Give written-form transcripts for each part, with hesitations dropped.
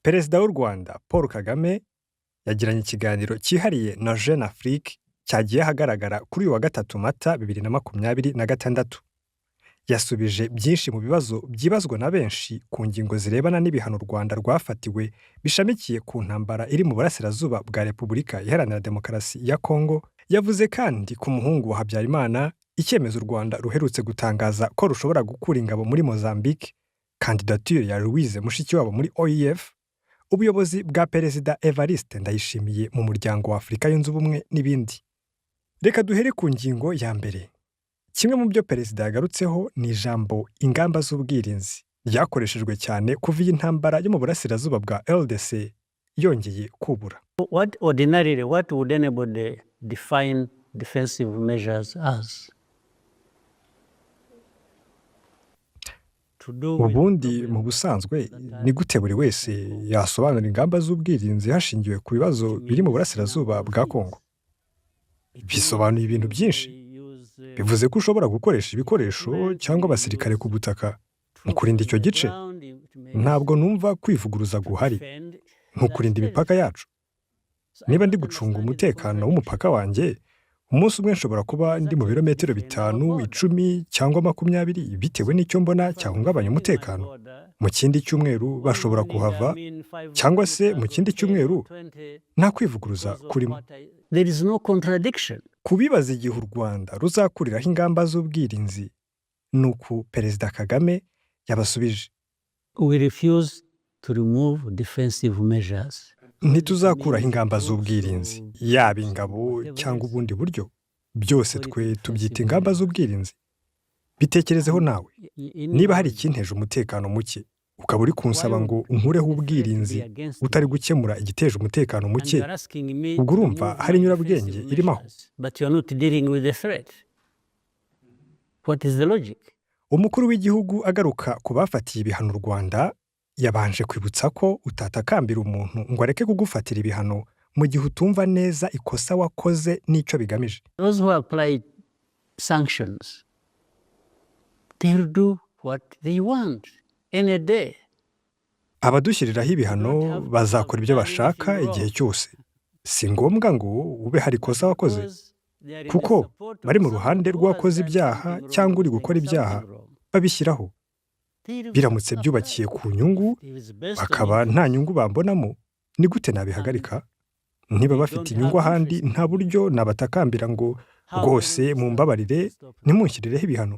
Perezida w'u Rwanda Paul Kagame yagiranye ikiganiro cyihariye na Jeune Afrique cyagiye hagaragara kuri uyu wa 3 Mata 2026. Yasubije byinshi mu bibazo byibazwa na benshi ku ngingo zirebana n'ibihano Rwanda rwafatiwe bishamikiye ku ntambara iri mu burasirazuba bwa Repubulika Iharanira Demokarasi ya Kongo. Yavuze kandi ku muhungu wa Habyarimana icyemezo Rwanda ruherutse gutangaza ko rushobora gukura ingabo muri Mozambique, kandidature ya Louise Mushikiwabo muri OIF, ubuyobozi bwa Perezida Evariste Ndayishimiye mu muryango wa Afrika yunze ubumwe n'ibindi. Reka duhere ku ngingo ya mbere. Kimwe mu byo Perezida yagarutseho ni ijambo ingamba z'ubwirinzi ryakoreshejwe cyane kuva iyi ntambara yo mu burasirazuba bwa LDC yongeye kubura. What would anybody define defensive measures as? Ubundi mu busanzwe ni gute buri wese yasobanura ingamba z'ubwirinzi hashingiwe ku bibazo biri mu burasirazuba bwa Kongo? Bisobanuye ibintu byinshi. Bivuze ko ushobora gukoresha ibikoresho cyangwa abasirikare ku butaka mu kurinda icyo gice. Ntabwo numva kwivuguruza guhari nko kurinda imipaka yacu. Niba ndi gucunga umutekano w'umupaka wanjye, umunsi umwe nshobora kuba ndi mu birometero 5, 10 cyangwa 20 bitewe n'icyo mbona cyahungabanya umutekano. Mu kindi cyumweru bashobora kuhava, cyangwa se mu kindi cyumweru nta kwivuguruza kurimo. There is no contradiction. Kubibaza igihe u Rwanda ruzakuriraho ingamba z'ubwirinzi, nuko Perezida Kagame yabasubije. We refuse to remove defensive measures. Ntituzakuraho ingamba z'ubwirinzi, yaba ingabo cyangwa ubundi buryo. Byose twe tubyita ingamba z'ubwirinzi. Bitekerezeho nawe, niba hari ikinteje umutekano muke, ukaba uri kunsaba ngo unkureho ubwirinzi utari gukemura igiteje umutekano muke, ubwo urumva hari inyurabwenge irimo aho. But you are not dealing with the threat. What is the logic? Umukuru w'igihugu agaruka ku bafatiye ibihano Rwanda, yabanje kwibutsa ko utatakambira umuntu ngo areke kugufatira ibihano mu gihe utumva neza ikosa wakoze n'icyo bigamije. Those who apply sanctions, they will do what they want any day. Abadushyiriraho ibihano bazakora ibyo bashaka igihe cyose. Si ngombwa ngo ube hari ikosa wakoze, kuko bari mu ruhande rw'uwakoze ibyaha cyangwa uri gukora ibyaha babishyiraho. Biramutse byubakiye ku nyungu, bakaba nta nyungu bambonamo, ni gute nabihagarika? Niba bafite inyungu ahandi, nta buryo nabatakambira ngo rwose mumbabarire ntimunshyirireho ibihano.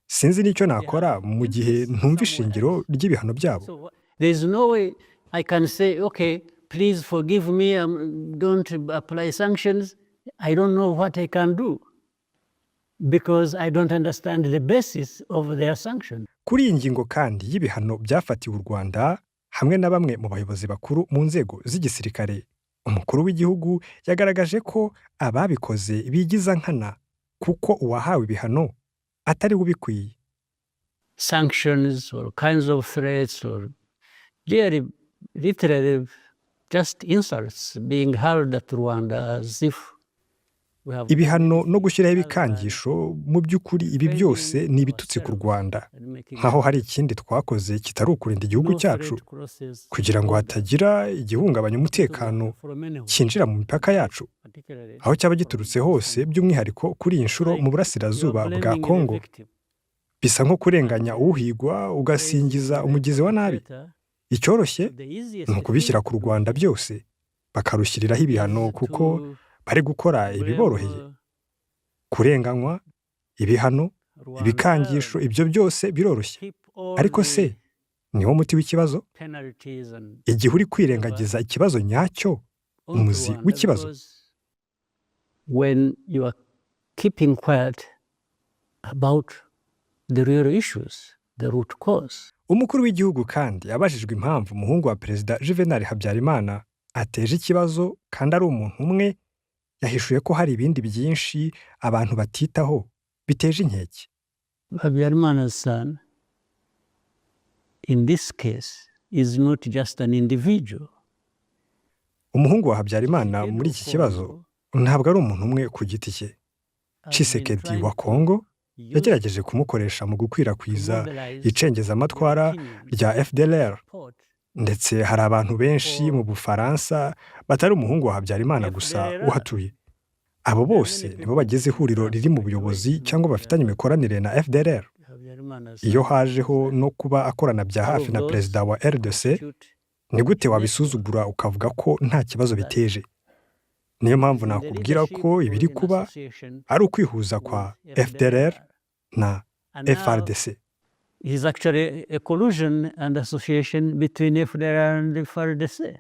Sinzi n'icyo nakora mu gihe ntumva ishingiro ry'ibihano byabo. There is no way I can say, okay, please forgive me, don't apply sanctions. I don't know what I can do because I don't understand the basis of their sanctions. Kuri iyi ngingo kandi y'ibihano byafatiwe u Rwanda hamwe na bamwe mu bayobozi bakuru mu nzego z'igisirikare, umukuru w'igihugu yagaragaje ko ababikoze bigiza nkana kuko uwahawe ibihano atari ubikwiye. Sanctions or kinds of threats or really literally just insults being hurled at Rwanda as if ibihano no gushyiraho ibikangisho mu by'ukuri ibi byose ni ibitutsi ku Rwanda, nkaho hari ikindi twakoze kitari ukurinda igihugu cyacu kugira ngo hatagira igihungabanya umutekano cyinjira mu mipaka yacu, aho cyaba giturutse hose, by'umwihariko kuri iyi nshuro mu burasirazuba bwa Kongo. Bisa nko kurenganya uhigwa ugasingiza umugizi wa nabi. Icyoroshye ni ukubishyira ku Rwanda byose bakarushyiriraho ibihano kuko bari gukora ibiboroheye. Kurenganywa, ibihano, ibikangisho, ibyo byose biroroshye. Ariko se niwo muti w'ikibazo? Igihe uri kwirengagiza ikibazo nyacyo, umuzi w'ikibazo. When you are keeping quiet about the real issues, the root cause. Umukuru w'igihugu kandi yabajijwe impamvu umuhungu wa Perezida Juvenal Habyarimana ateje ikibazo kandi ari umuntu umwe, yahishuye ko hari ibindi byinshi abantu batitaho biteje inkeke. Habyarimana's son in this case is not just an individual. Umuhungu wa Habyarimana muri iki kibazo ntabwo ari umuntu umwe ku giti cye. Tshisekedi wa Kongo yagerageje kumukoresha mu gukwirakwiza icengezamatwara rya FDLR. ndetse hari abantu benshi mu Bufaransa batari umuhungu wa Habyarimana gusa uhatuye. Abo bose nibo bagize ihuriro riri mu buyobozi cyangwa bafitanye imikoranire na FDLR. Iyo hajeho no kuba akorana bya hafi na perezida wa RDC, ni gute wabisuzugura ukavuga ko nta kibazo biteje? Niyo mpamvu nakubwira ko ibiri kuba ari ukwihuza kwa FDLR na FRDC. Is actually a collusion and association between FDLR and FRDC.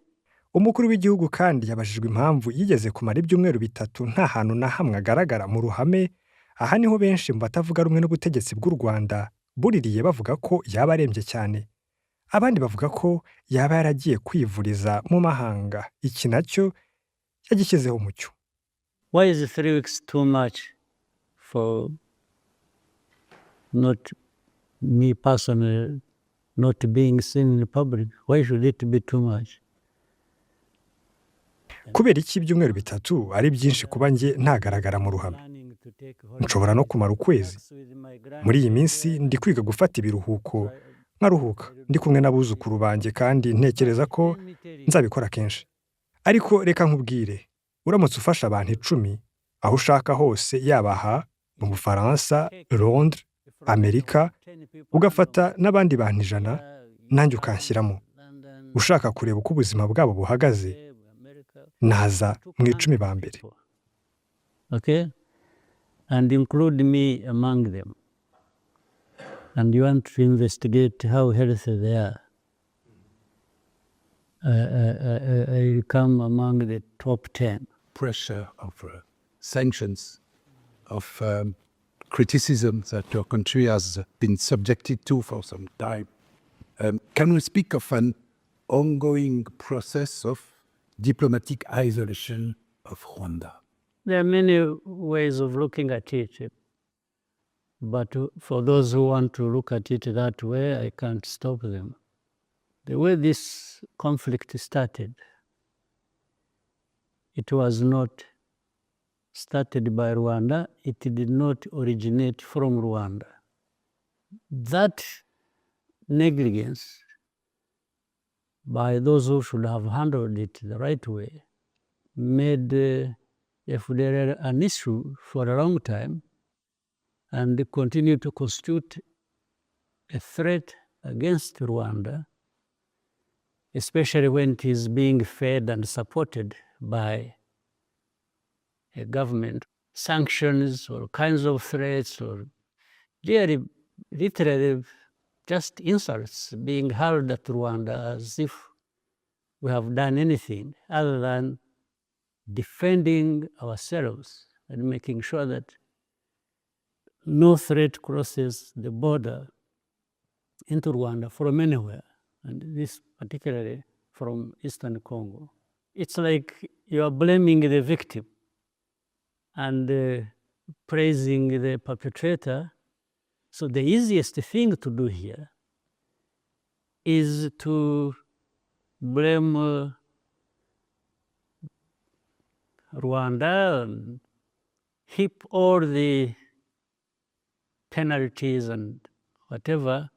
Umukuru w'igihugu kandi yabajijwe impamvu yigeze kumara ibyumweru bitatu nta hantu na hamwe agaragara mu ruhame. Aha niho benshi mu batavuga rumwe n'ubutegetsi bw'u Rwanda buririye bavuga ko yaba arembye cyane. Abandi bavuga ko yaba yaragiye kwivuriza mu mahanga. Iki nacyo yagishyizeho umucyo. Why is 3 weeks too much for not me personally not being seen in public? Why should it be too much? Kubera iki ibyumweru bitatu ari byinshi kuba njye ntagaragara mu ruhame? Nshobora no kumara ukwezi. Muri iyi minsi ndi kwiga gufata ibiruhuko, nkaruhuka ndi kumwe n'abuzukuru banjye kandi ntekereza ko nzabikora kenshi. Ariko reka nkubwire, uramutse ufasha abantu 10 aho ushaka hose, yaba aha mu Bufaransa, Londres, Amerika, ugafata n'abandi bantu 100 nanjye ukanshyiramo, ushaka kureba uko ubuzima bwabo buhagaze, naza mu 10 ba mbere. Okay? And include me among them. And you want to investigate how healthy they are. I come among the top 10. Pressure of sanctions, of criticism that your country has been subjected to for some time. Can we speak of an ongoing process of diplomatic isolation of Rwanda? There are many ways of looking at it, but for those who want to look at it that way, I can't stop them. The way this conflict started, it was not started by Rwanda, it did not originate from Rwanda. That negligence by those who should have handled it the right way made FDLR an issue for a long time and continue to constitute a threat against Rwanda, especially when it is being fed and supported by a government. Sanctions or kinds of threats or really literally just insults being hurled at Rwanda as if we have done anything other than defending ourselves and making sure that no threat crosses the border into Rwanda from anywhere, and this particularly from Eastern Congo. It's like you are blaming the victim and praising the perpetrator. So the easiest thing to do here is to blame Rwanda and heap all the penalties and whatever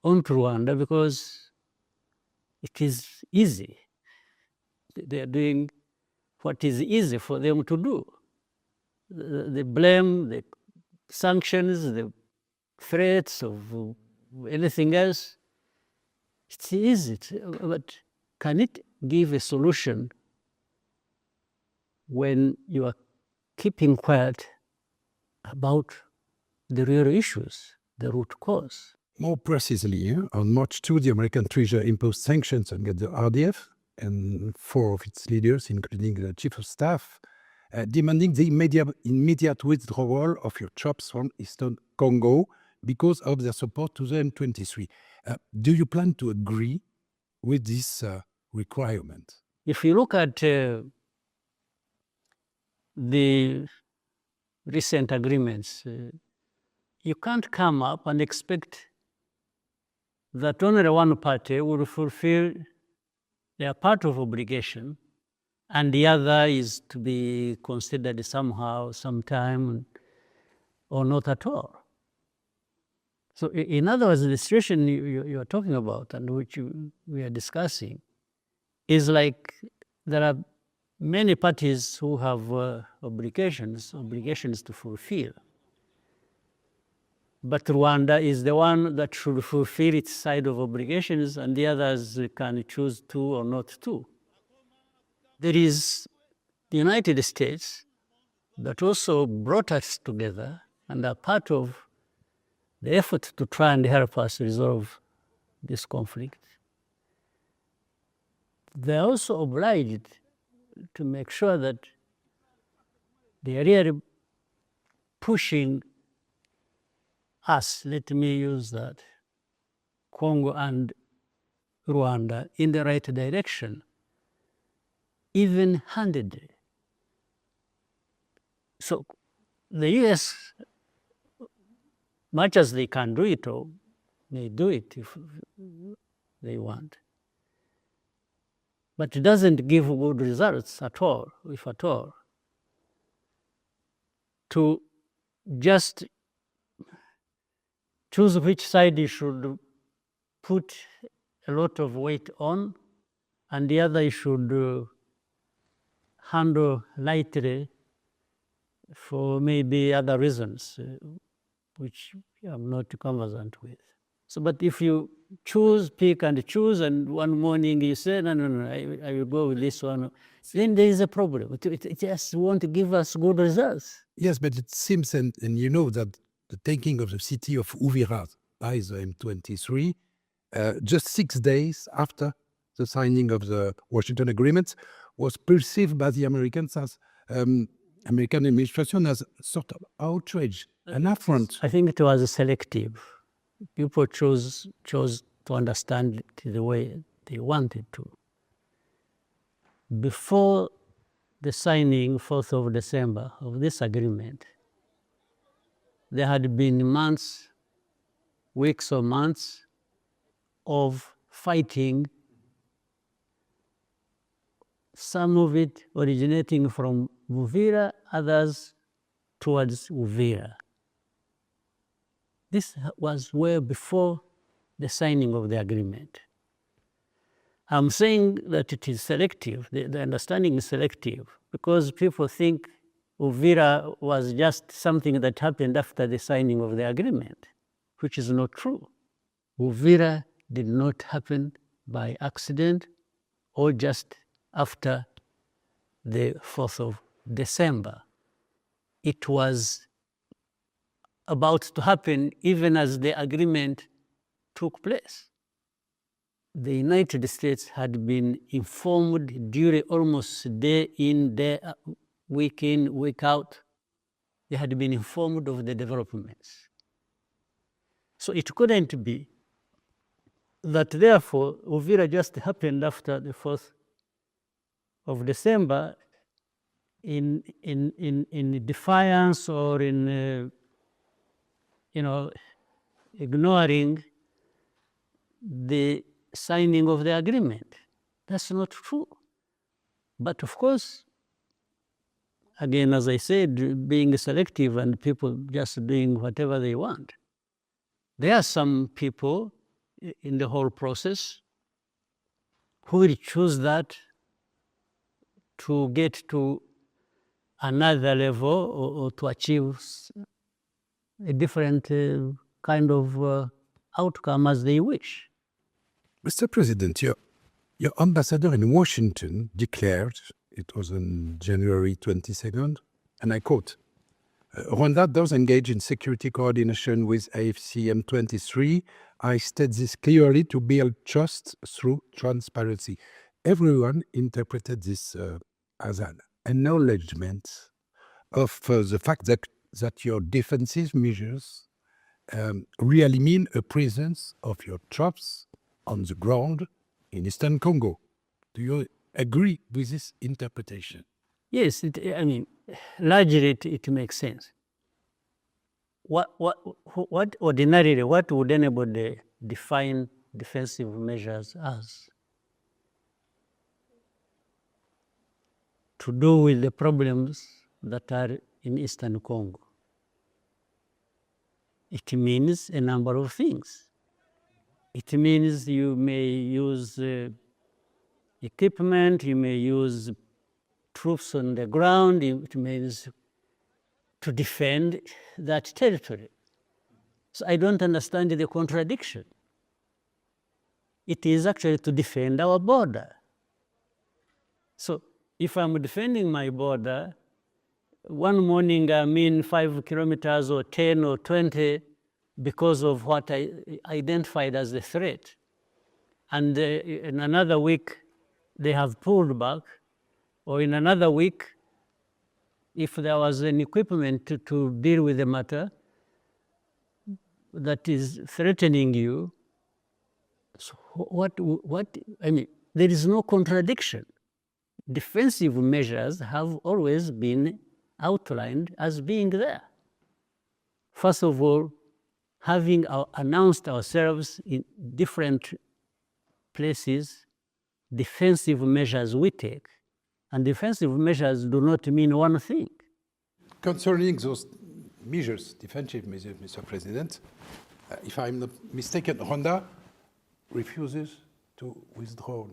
onto Rwanda because it is easy. They are doing what is easy for them to do. The blame, the sanctions, the threats of anything else, it's easy. But can it give a solution when you are keeping quiet about the real issues, the root cause? More precisely, on March 2, the American Treasury imposed sanctions against the RDF and 4 of its leaders, including the chief of staff, demanding the immediate withdrawal of your troops from Eastern Congo because of their support to the M23. Do you plan to agree with this requirement? If you look at the recent agreements, you can't come up and expect that only one party will fulfill their part of obligation and the other is to be considered somehow, sometime, or not at all. So in other words, the situation you are talking about and which we are discussing is like there are many parties who have obligations to fulfill. But Rwanda is the one that should fulfill its side of obligations, and the others can choose to or not to. There is the United States that also brought us together and are part of the effort to try and help us resolve this conflict. They are also obliged to make sure that they are really pushing us, let me use that, Congo and Rwanda, in the right direction, even-handedly. So the US, much as they can do it, or may do it if they want, but it doesn't give good results at all, if at all, to just choose which side you should put a lot of weight on, and the other you should handle lightly for maybe other reasons, which I'm not conversant with. So, but if you pick and choose, and one morning you say, no, I will go with this one, then there is a problem. It just won't give us good results. Yes, but it seems, and you know that the taking of the city of Uvira by the M23, just 6 days after the signing of the Washington Agreement, was perceived by the Americans as American administration as sort of outrage, an affront. I think it was selective. People chose to understand it the way they wanted to. Before the signing, 4th of December, of this agreement, there had been months, weeks or months of fighting, some of it originating from Uvira, others towards Uvira. This was way before the signing of the agreement. I'm saying that it is selective, the understanding is selective, because people think Uvira was just something that happened after the signing of the agreement, which is not true. Uvira did not happen by accident or just after the 4th of December. It was about to happen even as the agreement took place. The United States had been informed during almost day in, day out, week in, week out. They had been informed of the developments. So it couldn't be that therefore Uvira just happened after the 4th of December in defiance or in ignoring the signing of the agreement. That's not true. But of course, again, as I said, being selective and people just doing whatever they want. There are some people in the whole process who will choose that to get to another level or to achieve a different kind of outcome as they wish. Mr. President, your ambassador in Washington declared, it was on January 22nd, and I quote, Rwanda does engage in security coordination with AFC M23. I state this clearly to build trust through transparency. Everyone interpreted this as an acknowledgement of the fact that your defensive measures really mean a presence of your troops on the ground in Eastern Congo. Do you agree with this interpretation? Yes, largely it makes sense. What ordinarily, what would anybody define defensive measures as? To do with the problems that are in Eastern Congo. It means a number of things. It means you may use equipment, you may use troops on the ground, it means to defend that territory. So I don't understand the contradiction. It is actually to defend our border. So if I'm defending my border, one morning I'm in 5 kilometers or 10 or 20 because of what I identified as a threat. And in another week, they have pulled back, or in another week, if there was an equipment to deal with the matter that is threatening you, so I mean, there is no contradiction. Defensive measures have always been outlined as being there. First of all, having announced ourselves in different places, defensive measures we take. And defensive measures do not mean one thing. Concerning those measures, defensive measures, Mr. President, if I'm not mistaken, Rwanda refuses to withdraw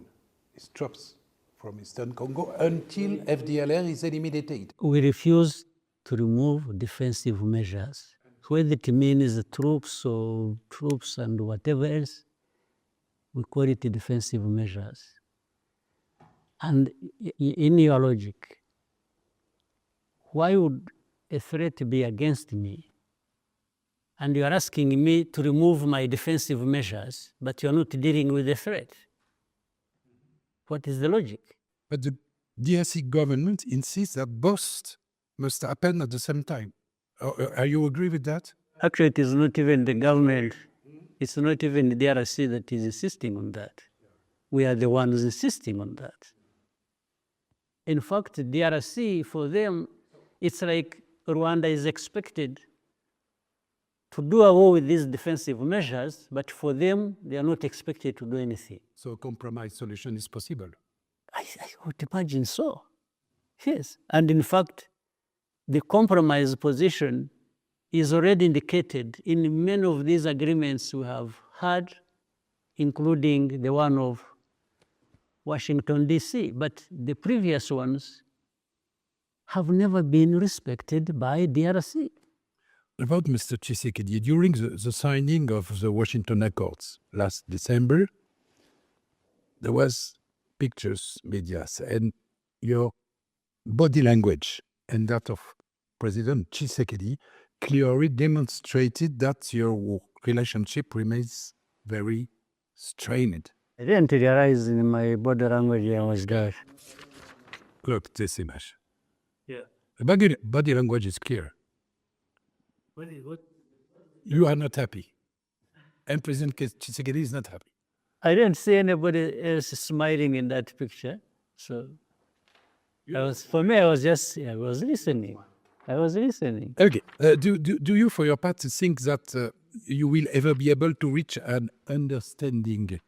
its troops from Eastern Congo until FDLR is eliminated. We refuse to remove defensive measures. Whether it means troops or troops and whatever else, we call it defensive measures. And in your logic, why would a threat be against me? And you are asking me to remove my defensive measures, but you are not dealing with the threat. What is the logic? But the DRC government insists that both must happen at the same time. Are you agree with that? Actually, it is not even the government, it's not even the DRC that is insisting on that. We are the ones insisting on that. In fact, DRC, for them, it's like Rwanda is expected to do away with these defensive measures, but for them, they are not expected to do anything. So a compromise solution is possible? I would imagine so. Yes. And in fact, the compromise position is already indicated in many of these agreements we have had, including the one of Washington, D.C. But the previous ones have never been respected by DRC. About Mr. Tshisekedi, during the signing of the Washington Accords last December, there was pictures, medias, and your body language and that of President Tshisekedi clearly demonstrated that your relationship remains very strained. I didn't realize in my body language I was there. Look, this image. Yeah. The body language is clear. What? You are not happy. And President Tshisekedi is not happy. I didn't see anybody else smiling in that picture. So for me, I was listening. I was listening. Okay. Do you, for your part, think that you will ever be able to reach an understanding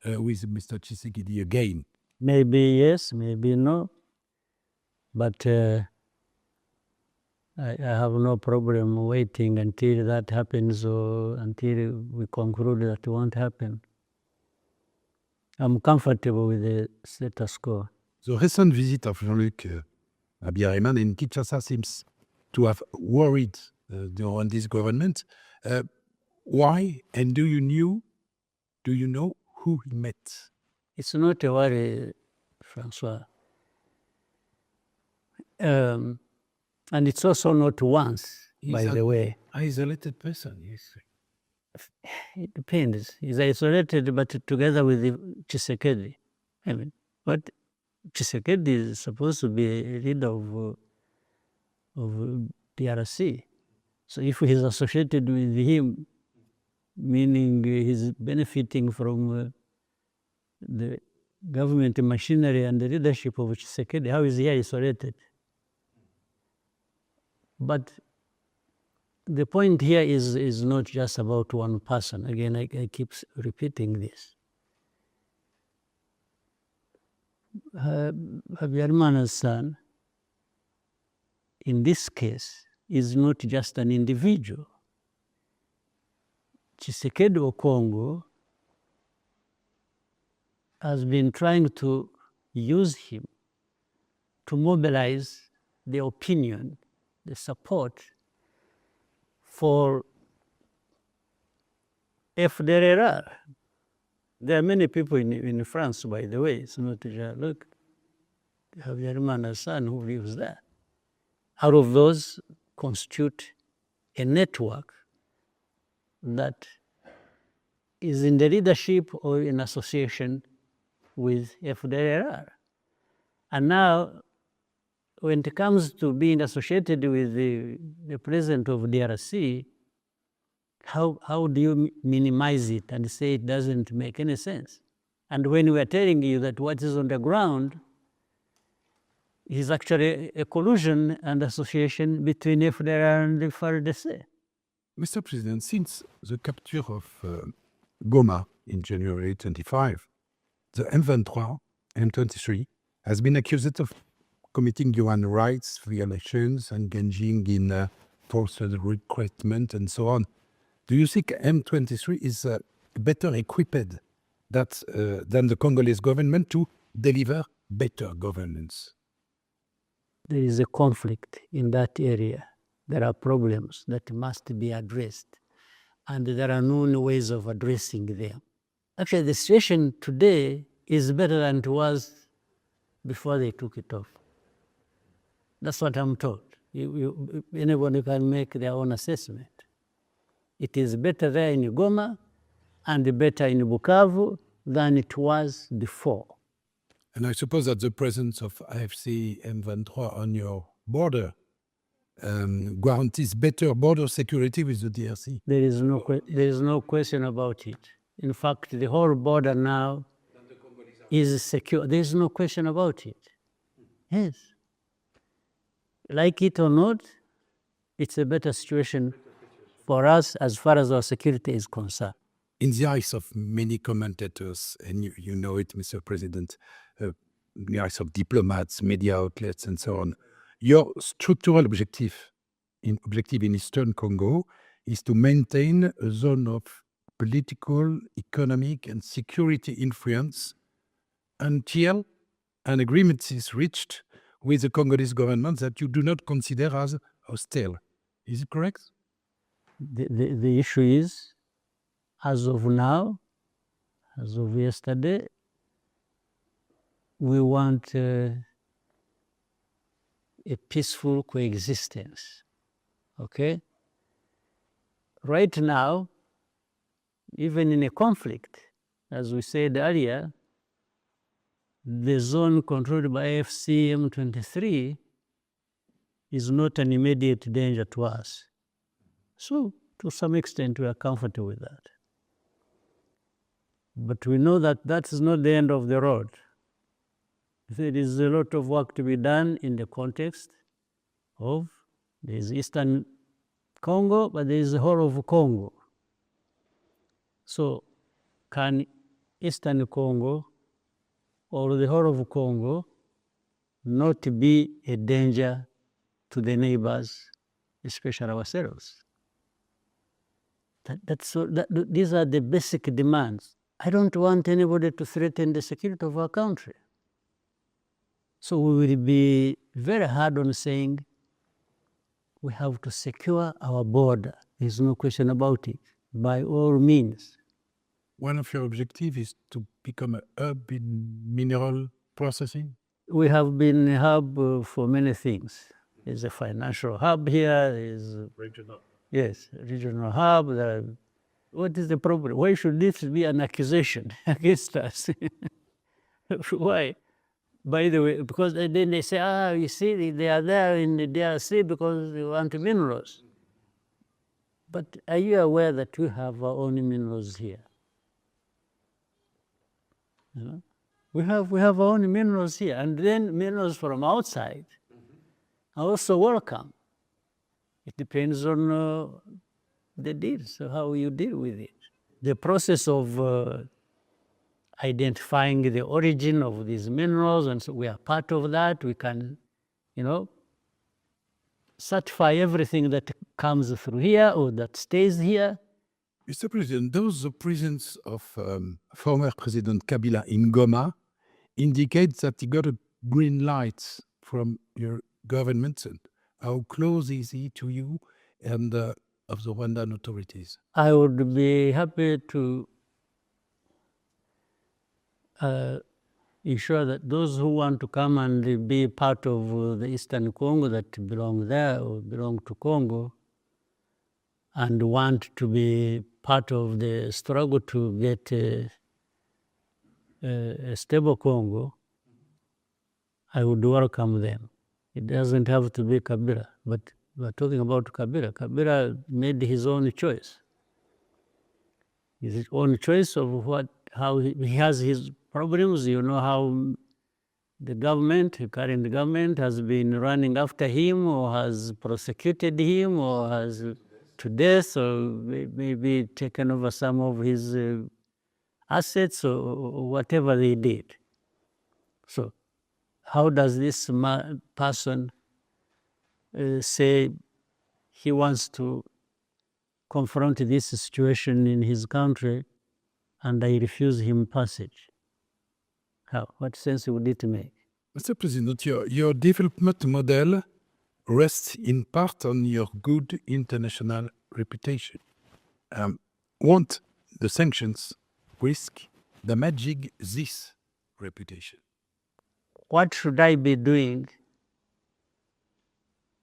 with Mr. Tshisekedi again? Maybe yes, maybe no. But I have no problem waiting until that happens or until we conclude that it won't happen. I'm comfortable with the status quo. The recent visit of Jean-Luc Abiyarimana in Kinshasa seems to have worried the Rwandese government. Why? And do you know who he met? It's not a worry, Francois. And it's also not once, by the way. Isolated person, yes. It depends. He's isolated, but together with Tshisekedi. I mean, what Tshisekedi is supposed to be a leader of DRC. So if he's associated with him, meaning he's benefiting from the government machinery and the leadership of Tshisekedi, how is he isolated? But the point here is not just about one person. Again, I keep repeating this. Habyarimana's son, in this case, is not just an individual. Tshisekedi of Congo has been trying to use him to mobilize the opinion, the support for FDLR. There are many people in France, by the way. It's not just, look, Habyarimana's son who lives there. Out of those constitute a network that is in the leadership or in association with FDLR. And now, when it comes to being associated with the president of DRC, how do you minimize it and say it doesn't make any sense? And when we are telling you that what is on the ground is actually a collusion and association between FDLR and the FARDC. Mr. President, since the capture of Goma in January 25, the M23 has been accused of committing human rights violations, engaging in forced recruitment, and so on. Do you think M23 is better equipped than the Congolese government to deliver better governance? There is a conflict in that area. There are problems that must be addressed, and there are known ways of addressing them. Actually, the situation today is better than it was before they took it off. That's what I'm told. Anybody can make their own assessment. It is better there in Goma and better in Bukavu than it was before. And I suppose that the presence of AFC M23 on your border guarantees better border security with the DRC. There is no question about it. In fact, the whole border now is secure. There is no question about it. Yes. Like it or not, it's a better situation for us as far as our security is concerned. In the eyes of many commentators, and you know it, Mr. President, in the eyes of diplomats, media outlets, and so on, your structural objective in Eastern Congo is to maintain a zone of political, economic, and security influence until an agreement is reached with the Congolese government that you do not consider as hostile. Is it correct? The issue is, as of now, as of yesterday, we want a peaceful coexistence, okay? Right now, even in a conflict, as we said earlier, the zone controlled by AFC M23 is not an immediate danger to us. So, to some extent, we are comfortable with that. But we know that that is not the end of the road. There is a lot of work to be done in the context of there is Eastern Congo, but there is the whole of Congo. So, can Eastern Congo or the whole of Congo not be a danger to the neighbors, especially ourselves? These are the basic demands. I don't want anybody to threaten the security of our country. So we will be very hard on saying we have to secure our border. There's no question about it, by all means. One of your objectives is to become a hub in mineral processing? We have been a hub for many things. There's a financial hub here, there's Regional. yes, regional hub. What is the problem? Why should this be an accusation against us? Why? By the way, because then they say, you see, they are there in the DRC because they want minerals. But are you aware that we have our own minerals here? You know? We have our own minerals here, and then minerals from outside are also welcome. It depends on the deal, so how you deal with it. The process of identifying the origin of these minerals, and so we are part of that. We can, certify everything that comes through here or that stays here, Mr. President, those presence of former President Kabila in Goma indicate that he got a green light from your government. And how close is he to you and of the Rwandan authorities? I would be happy to ensure that those who want to come and be part of the Eastern Congo that belong there or belong to Congo and want to be part of the struggle to get a stable Congo, I would welcome them. It doesn't have to be Kabila, but we're talking about Kabila. Kabila made his own choice. His own choice of how he has his problems. You know how the current government has been running after him or has prosecuted him or has to death or maybe taken over some of his assets or whatever they did. So how does this person say he wants to confront this situation in his country and I refuse him passage? How? What sense would it make? Mr. President, your development model rests in part on your good international reputation. Won't the sanctions risk damaging this reputation? What should I be doing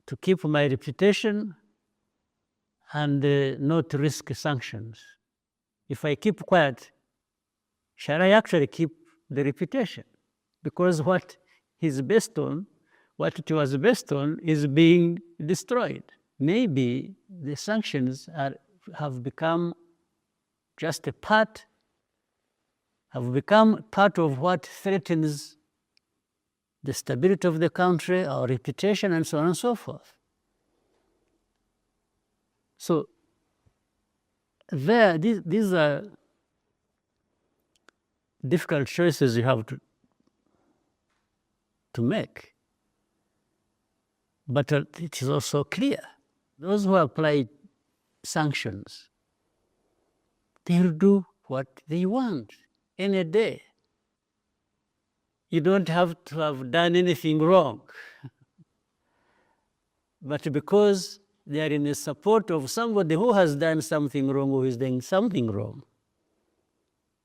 to keep my reputation and not risk sanctions? If I keep quiet, shall I actually keep the reputation? Because what it was based on is being destroyed. Maybe the sanctions have become just part of what threatens the stability of the country, our reputation, and so on and so forth. So these are difficult choices you have to make. But it is also clear, those who apply sanctions, they'll do what they want any day. You don't have to have done anything wrong. But because they are in the support of somebody who has done something wrong or is doing something wrong,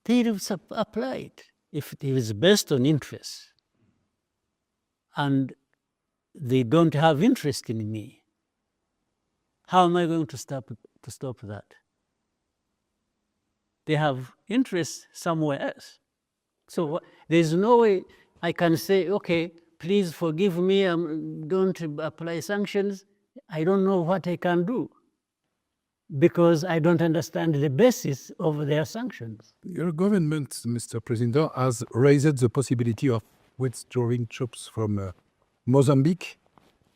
they will apply it if it is based on interest. And they don't have interest in me. How am I going to stop that? They have interest somewhere else. So there's no way I can say, okay, please forgive me, don't apply sanctions. I don't know what I can do because I don't understand the basis of their sanctions. Your government, Mr. President, has raised the possibility of withdrawing troops from Mozambique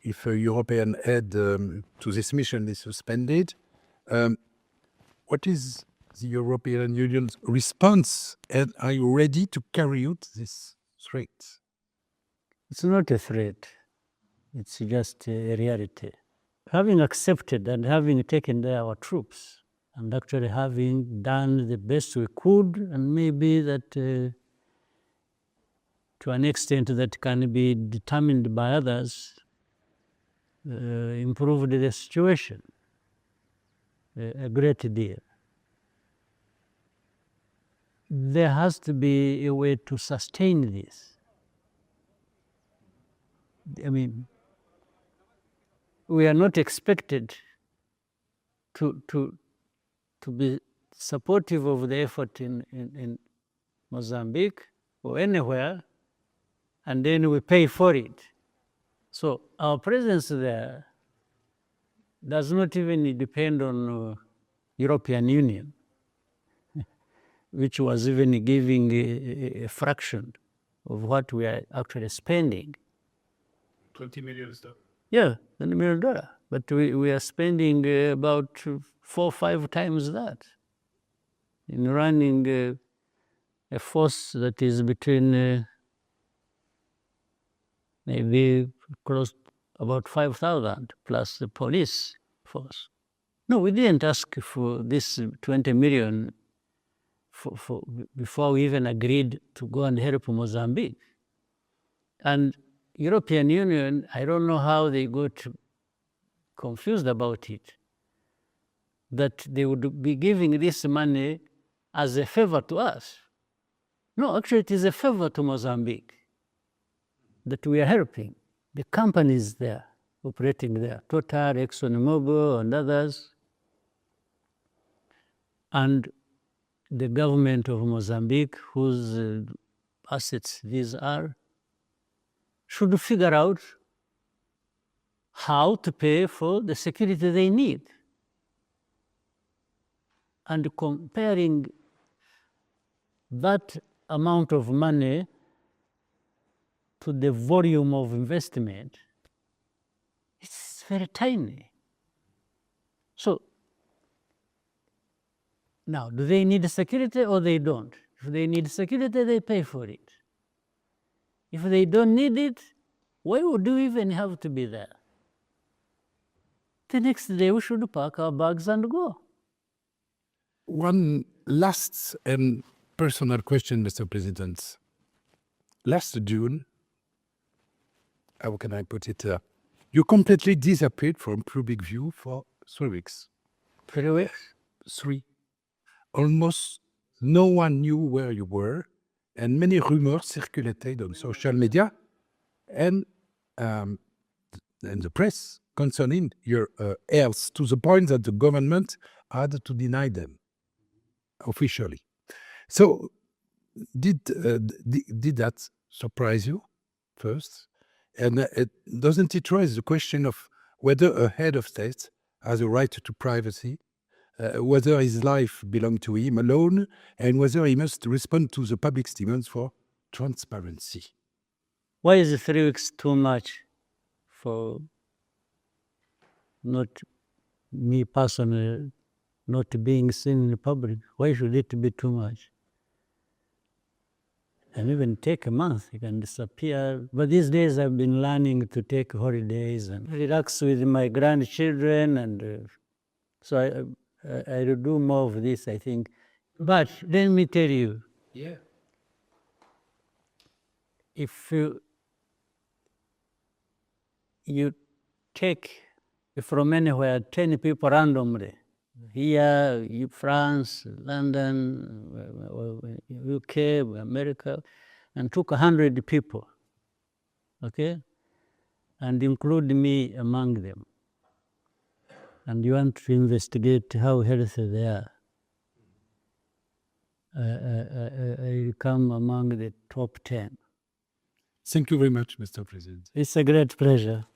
if European aid to this mission is suspended. What is the European Union's response, and are you ready to carry out this threat? It's not a threat. It's just a reality. Having accepted and having taken there our troops and actually having done the best we could, and maybe that to an extent that can be determined by others, improved the situation a great deal. There has to be a way to sustain this. I mean, we are not expected to be supportive of the effort in Mozambique or anywhere, and then we pay for it. So our presence there does not even depend on European Union, which was even giving a fraction of what we are actually spending. $20 million. Yeah, $20 million. But we are spending about 4 or 5 times that in running a force that is between maybe close about 5,000 plus the police force. No, we didn't ask for this 20 million before we even agreed to go and help Mozambique. And European Union, I don't know how they got confused about it, that they would be giving this money as a favor to us. No, actually it is a favor to Mozambique that we are helping. The companies there, operating there, Total, ExxonMobil and others, and the government of Mozambique, whose assets these are, should figure out how to pay for the security they need. And comparing that amount of money to the volume of investment, it's very tiny. So now, do they need security or they don't? If they need security, they pay for it. If they don't need it, why would we even have to be there? The next day we should pack our bags and go. One last and personal question, Mr. President. Last June, how can I put it? You completely disappeared from public view for 3 weeks. 3 weeks? 3. Almost no one knew where you were, and many rumors circulated on social media and the press concerning your health, to the point that the government had to deny them officially. So, did that surprise you first? And doesn't it raise the question of whether a head of state has a right to privacy, whether his life belongs to him alone, and whether he must respond to the public's demands for transparency? Why is 3 weeks too much for not me personally, not being seen in the public? Why should it be too much? And even take a month, you can disappear. But these days I've been learning to take holidays and relax with my grandchildren, and so I will do more of this, I think. But let me tell you, if you take from anywhere 10 people randomly, here, France, London, UK, America, and took 100 people, okay, and include me among them, and you want to investigate how healthy they are, I come among the top 10. Thank you very much, Mr. President. It's a great pleasure.